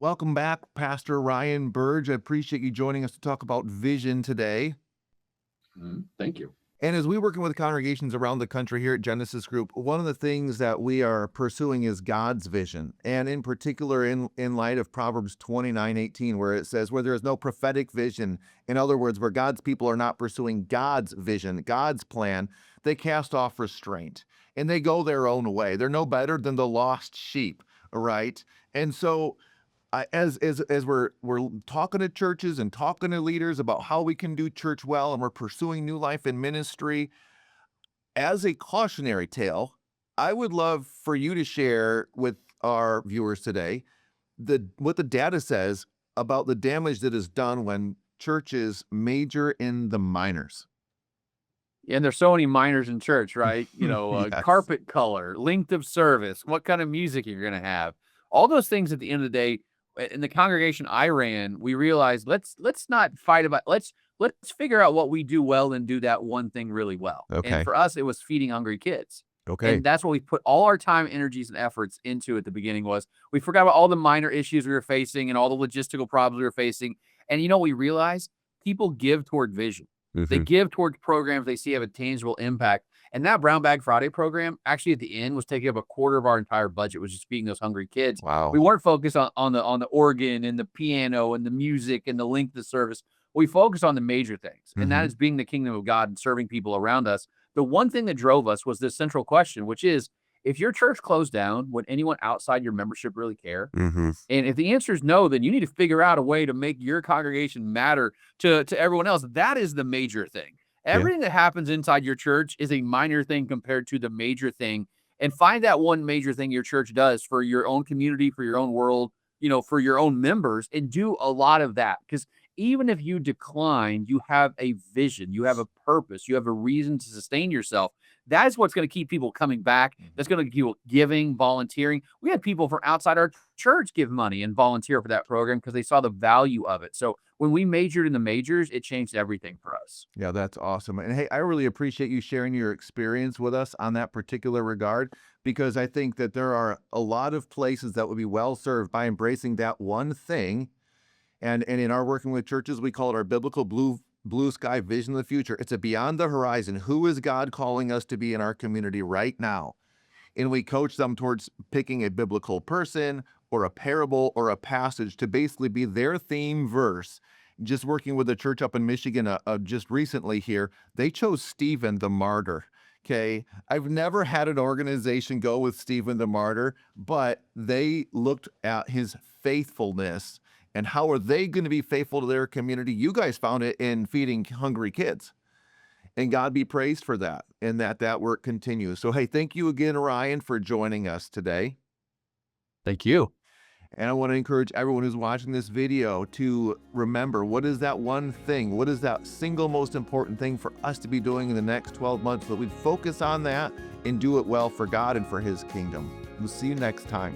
Welcome back, Pastor Ryan Burge. I appreciate you joining us to talk about vision today. Thank you. And as we're working with congregations around the country here at Genysys Group, one of the things that we are pursuing is God's vision. And in particular, in light of Proverbs 29:18, where it says, where there is no prophetic vision, in other words, where God's people are not pursuing God's vision, God's plan, they cast off restraint and they go their own way. They're no better than the lost sheep, right? And so as we're talking to churches and talking to leaders about how we can do church well, and we're pursuing new life in ministry, as a cautionary tale, I would love for you to share with our viewers today what the data says about the damage that is done when churches major in the minors. And there's so many minors in church, right? Yes. Carpet color, length of service, what kind of music you're going to have. All those things at the end of the day, in the congregation I ran, we realized let's not fight about let's figure out what we do well and do that one thing really well. Okay. And for us, it was feeding hungry kids. Okay. And that's what we put all our time, energies, and efforts into at the beginning. Was we forgot about all the minor issues we were facing and all the logistical problems we were facing. And we realized people give toward vision. They give towards programs they see have a tangible impact. And that Brown Bag Friday program, actually at the end, was taking up a quarter of our entire budget, was just feeding those hungry kids. Wow. We weren't focused on the organ and the piano and the music and the length of service. We focused on the major things, and that is being the kingdom of God and serving people around us. The one thing that drove us was this central question, which is, if your church closed down, would anyone outside your membership really care? And if the answer is no, then you need to figure out a way to make your congregation matter to everyone else. That is the major thing. Everything that happens inside your church is a minor thing compared to the major thing. And find that one major thing your church does for your own community, for your own world, for your own members, and do a lot of that. Because even if you decline, you have a vision, you have a purpose, you have a reason to sustain yourself. That is what's going to keep people coming back. That's going to keep people giving, volunteering. We had people from outside our church give money and volunteer for that program because they saw the value of it. So when we majored in the majors, it changed everything for us. Yeah, that's awesome. And hey, I really appreciate you sharing your experience with us on that particular regard, because I think that there are a lot of places that would be well served by embracing that one thing. And in our working with churches, we call it our biblical blue sky vision of the future. It's a beyond the horizon. Who is God calling us to be in our community right now? And we coach them towards picking a biblical person or a parable or a passage to basically be their theme verse. Just working with a church up in Michigan just recently here, they chose Stephen the martyr. Okay, I've never had an organization go with Stephen the martyr, but they looked at his faithfulness. And how are they going to be faithful to their community? You guys found it in feeding hungry kids. And God be praised for that, and that work continues. So, hey, thank you again, Ryan, for joining us today. Thank you. And I want to encourage everyone who's watching this video to remember, what is that one thing? What is that single most important thing for us to be doing in the next 12 months? So that we focus on that and do it well for God and for His kingdom. We'll see you next time.